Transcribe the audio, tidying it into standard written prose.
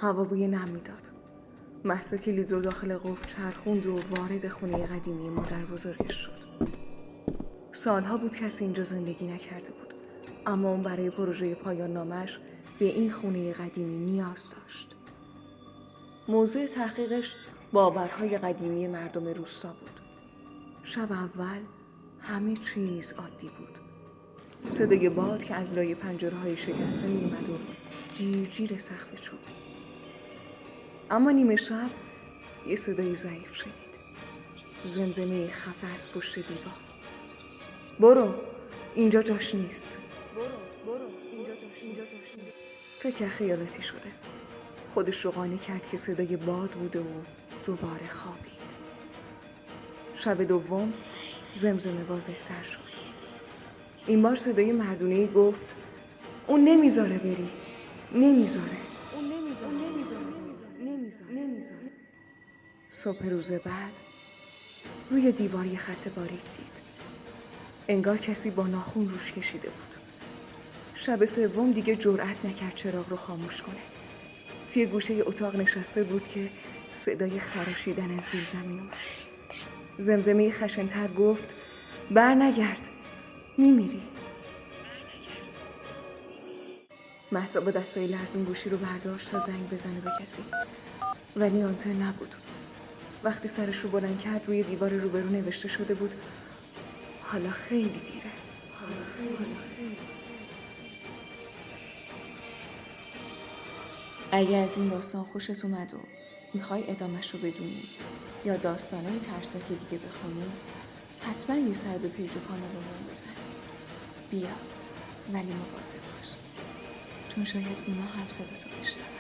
هوا بوی نم میداد. مهسا کلید رو داخل قفل چرخوند و وارد خونه قدیمی مادر بزرگش شد. سالها بود کسی اینجا زندگی نکرده بود، اما اون برای پروژه پایان نامش به این خونه قدیمی نیاز داشت. موضوع تحقیقش باورهای قدیمی مردم روستا بود. شب اول همه چیز عادی بود. صدای باد که از لای پنجره‌های شکسته می‌اومد و جیر جیر سقف چوبی. اما نیمه شب یه صدای ضعیف شنید. زمزمه خفه از پشت دیوار. برو، اینجا جاش نیست. برو، اینجا جاش نیست. فکر خیالاتی شده. خودش رو قانع کرد که صدای باد بوده و دوباره خوابید. شب دوم زمزمه واضح‌تر شد. این بار صدای مردونه‌ای گفت اون نمیذاره بری. نمیذاره. صبح روز بعد روی دیوار یه خط باریک دید. انگار کسی با ناخن روش کشیده بود. شب سوم دیگه جرأت نکرد چراغ رو خاموش کنه. توی گوشه اتاق نشسته بود که صدای خراشیدن از زیر زمین اومد. زمزمه خشن‌تر گفت بر نگرد، میمیری. مهسا با دستای لرزون گوشی رو برداشت تا زنگ بزنه به کسی، ولی آنتن نبود. وقتی سرش رو بلند کرد روی دیوار روبرو نوشته شده بود حالا خیلی دیره. اگه از این داستان خوشت اومد و میخوای ادامهش رو بدونی یا داستانای ترسناک دیگه بخونی، حتما یه سر به پیج کانالمون بزن. بیا، ولی مواظب باش، چون شاید اونا هم صداتو بشنون.